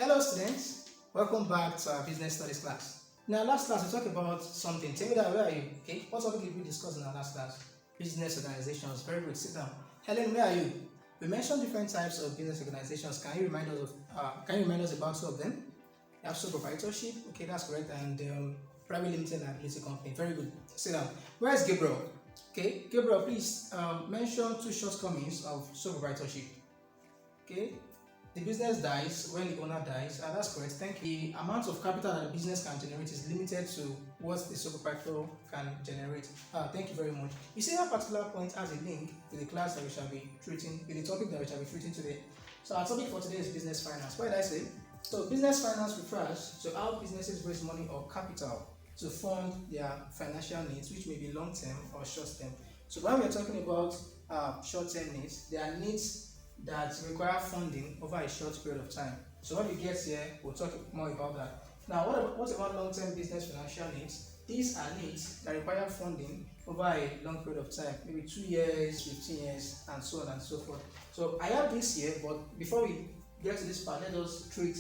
Hello students, welcome back to our business studies class. In our last class we talked about something. Tell me that, where are you? Okay, what topic did we discuss in our last class? Business organizations. Very good, sit down. Helen, where are you? We mentioned different types of business organizations. Can you remind us about two of them? You have sole proprietorship, okay, that's correct, and private limited liability company. Very good. Sit down. Where is Gabriel? Okay, Gabriel, please mention two shortcomings of sole proprietorship. Okay, the business dies when the owner dies. That's correct. Thank you. The amount of capital that the business can generate is limited to what the sole proprietor can generate. Thank you very much. You see, that particular point has a link to the class that we shall be treating, with the topic that we shall be treating today. So our topic for today is business finance. What did I say? So business finance refers to how businesses raise money or capital to fund their financial needs, which may be long-term or short-term. So when we are talking about short-term needs, they are needs that require funding over a short period of time. So when we get here, we'll talk more about that. Now, what about long-term business financial needs? These are needs that require funding over a long period of time, maybe 2 years, 15 years, and so on and so forth. So I have this here, but before we get to this part, let us treat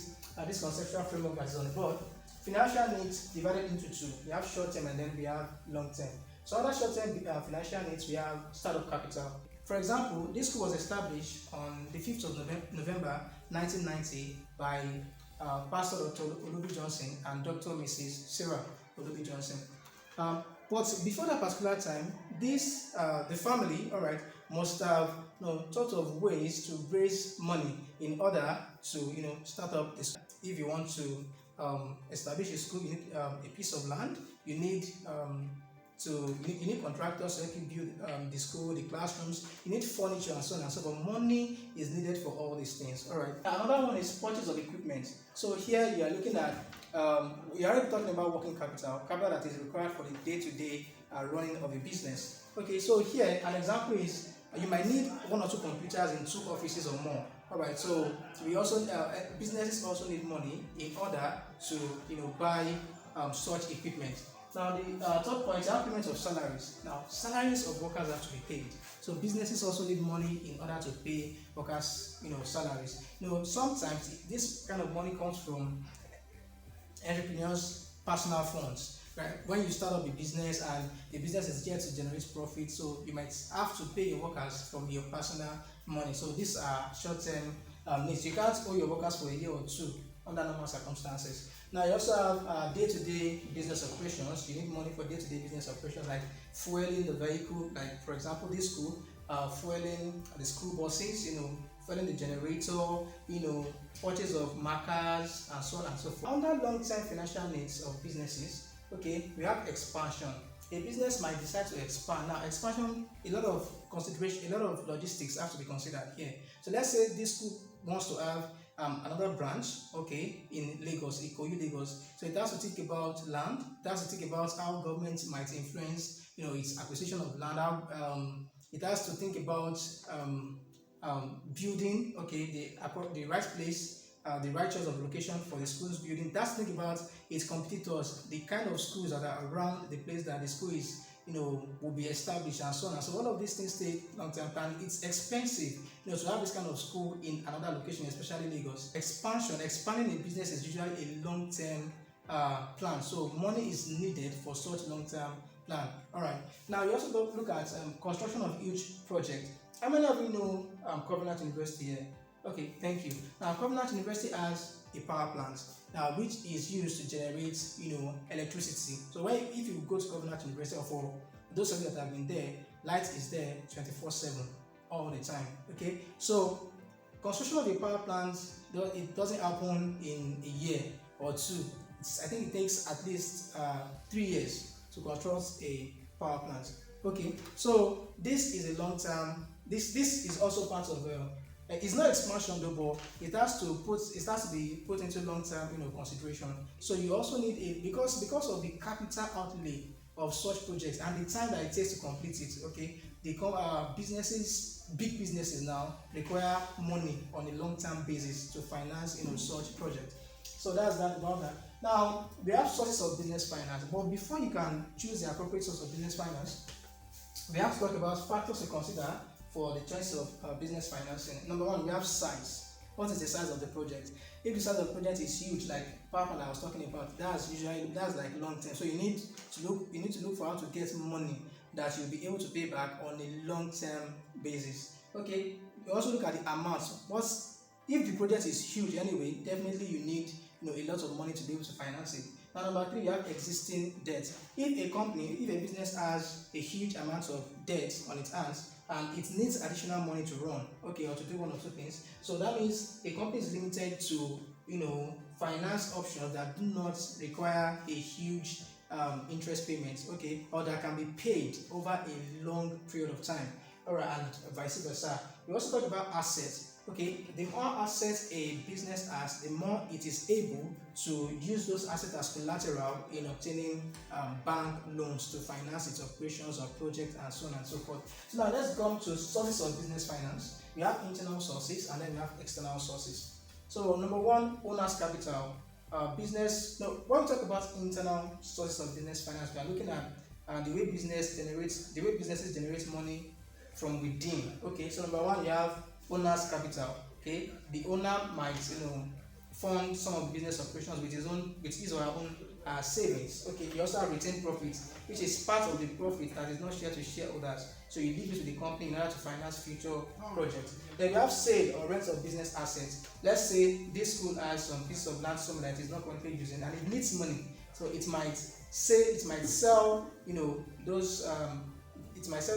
this conceptual framework that is on the board. Financial needs divided into two. We have short-term and then we have long-term. So other short-term financial needs, we have startup capital. For example, this school was established on the 5th of November 1990 by Pastor Dr. Olubi Johnson and Dr. Mrs. Sarah Olubi Johnson. But before that particular time, the family, must have thought of ways to raise money in order to start up this. If you want to establish a school, you need a piece of land. You need you need contractors so you can build the school, the classrooms. You need furniture and so on and so forth. Money is needed for all these things. All right. Another one is purchase of equipment. So here you are looking at we are already talking about working capital that is required for the day-to-day running of a business. Okay. So here an example is you might need 1 or 2 computers in 2 offices or more. All right. So we also businesses also need money in order to buy such equipment. Now the third point is payment of salaries. Now salaries of workers have to be paid. So businesses also need money in order to pay workers, salaries. Sometimes this kind of money comes from entrepreneurs' personal funds. Right? When you start up a business and the business is yet to generate profit, so you might have to pay your workers from your personal money. So these are short-term needs. You can't owe your workers for a year or two under normal circumstances. Now you also have day-to-day business operations. You need money for day-to-day business operations like fueling the vehicle, like for example this school, fueling the school buses, fueling the generator, purchase of markers and so on and so forth. Under long-term financial needs of businesses, okay, we have expansion. A business might decide to expand. Now expansion, a lot of consideration, a lot of logistics have to be considered here. So let's say this school wants to have another branch, okay, in Lagos, Ikoyi, Lagos. So it has to think about land. It has to think about how government might influence, its acquisition of land. It has to think about building, okay, the right place, the right choice of location for the school's building. It has to think about its competitors, the kind of schools that are around the place that the school is, will be established and so on. And so all of these things take long-term plan. It's expensive, to have this kind of school in another location, especially Lagos. Expanding a business is usually a long-term plan. So money is needed for such long-term plan. All right. Now you also look at construction of huge project. How many of you know Covenant University here? Okay, thank you. Now Covenant University has a power plant which is used to generate electricity. So if you go to Covenant University, or for those of you that have been there, light is there 24/7 all the time. Okay, so construction of a power plant, it doesn't happen in a year or two. I think it takes at least 3 years to construct a power plant. Okay, so this is a long term. This is also part of it's not expansion though, but it has to be put into long-term consideration. So you also need because of the capital outlay of such projects and the time that it takes to complete it. Okay, big businesses now require money on a long-term basis to finance such projects. So that's that about that. Now we have sources of business finance, but before you can choose the appropriate source of business finance, we have to talk about factors to consider for the choice of business financing. Number one, we have size. What is the size of the project? If the size of the project is huge, like power plant I was talking about, that's like long term. So you need to look for how to get money that you'll be able to pay back on a long term basis. Okay. You also look at the amount. If the project is huge anyway, definitely you need a lot of money to be able to finance it. Now, number three, you have existing debt. If a business has a huge amount of debt on its hands and it needs additional money to run, okay, or to do one or two things, so that means a company is limited to finance options that do not require a huge interest payments, okay, or that can be paid over a long period of time, all right, and vice versa. We also talk about assets. Okay, the more assets a business has, the more it is able to use those assets as collateral in obtaining bank loans to finance its operations or projects and so on and so forth. So now let's come to sources of business finance. We have internal sources and then we have external sources. So number one, owner's capital. When we talk about internal sources of business finance, we are looking at the way businesses generate money from within. Okay, so number one, you have owner's capital. Okay, the owner might fund some of the business operations with his or her own savings. Okay, you also have retained profits, which is part of the profit that is not shared to shareholders. So you leave it to the company in order to finance future projects. Then you have sale or rent of business assets. Let's say this school has some piece of land somewhere that is not currently using and it needs money. So it might sell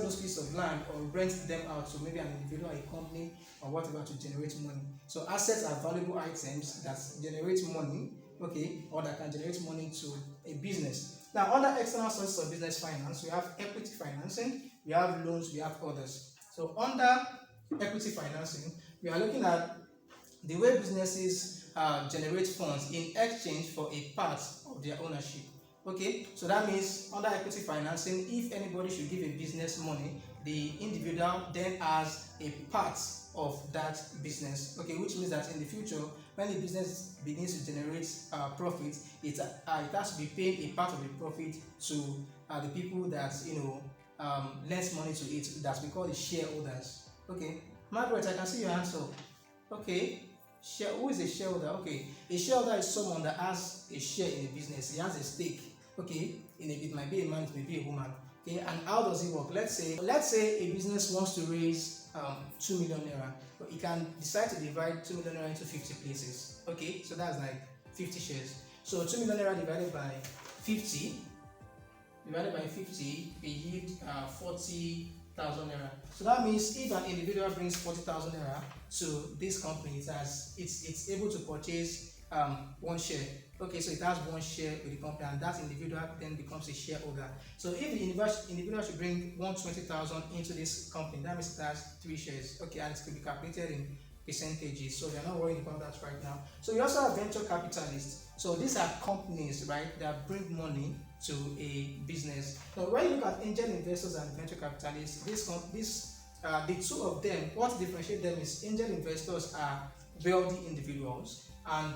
those pieces of land or rent them out to maybe an individual, a company, or whatever to generate money. So assets are valuable items that generate money, okay, or that can generate money to a business. Now, under external sources of business finance, we have equity financing, we have loans, we have others. So under equity financing, we are looking at the way businesses generate funds in exchange for a part of their ownership. Okay, so that means under equity financing, if anybody should give a business money, the individual then has a part of that business. Okay, which means that in the future, when the business begins to generate profit, it has to be paying a part of the profit to the people that lends money to it. That's we call the shareholders. Okay, Margaret, I can see your answer. Okay. Who is a shareholder? Okay, a shareholder is someone that has a share in a business. He has a stake. Okay, it might be a man, it may be a woman. Okay, and how does it work? Let's say a business wants to raise 2 million naira, but it can decide to divide 2 million naira into 50 places. Okay, so that's like 50 shares. So 2 million naira divided by 50 will yield 40,000 naira. So that means if an individual brings 40,000 naira to this company, it's able to purchase one share. Okay, so it has one share with the company, and that individual then becomes a shareholder. So if the individual should bring 120,000 into this company, that means it has 3 shares. Okay, and it could be calculated in percentages. So we are not worried about that right now. So we also have venture capitalists. So these are companies, right, that bring money to a business. Now, when you look at angel investors and venture capitalists, the two of them, what differentiates them is angel investors are wealthy individuals and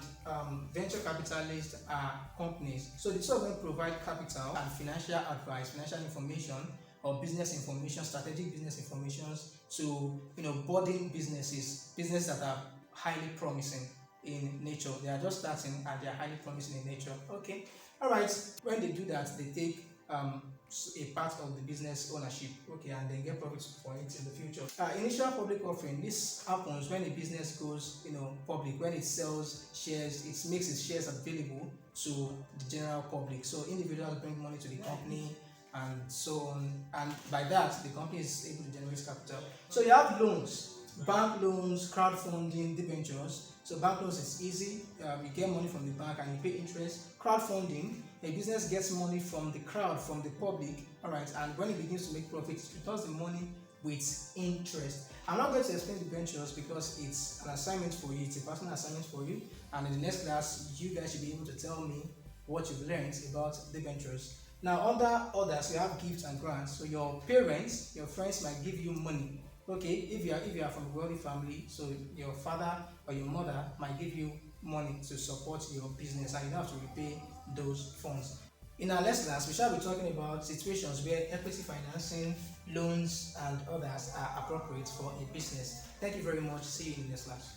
venture capitalists are companies. So the two of them provide capital and financial advice, financial information, or business information, strategic business information to budding businesses that are highly promising in nature. They are just starting and they are highly promising in nature. Okay, all right. When they do that, they take a part of the business ownership, okay, and then get profits for it in the future. Initial public offering. This happens when a business goes public, when it sells shares, it makes its shares available to the general public. So individuals bring money to the company and so on, and by that the company is able to generate capital. So you have loans, bank loans, crowdfunding, debentures. So bank loans is easy, you get money from the bank and you pay interest. Crowdfunding, a business gets money from the crowd, from the public, all right, and when it begins to make profits, it returns the money with interest. I'm not going to explain debentures because it's an assignment for you, it's a personal assignment for you, and in the next class, you guys should be able to tell me what you've learned about debentures. Now, under others, you have gifts and grants. So your parents, your friends might give you money. Okay, if you are from a wealthy family, so your father or your mother might give you money to support your business, and you don't have to repay those funds. In our next class, we shall be talking about situations where equity financing, loans, and others are appropriate for a business. Thank you very much. See you in the next class.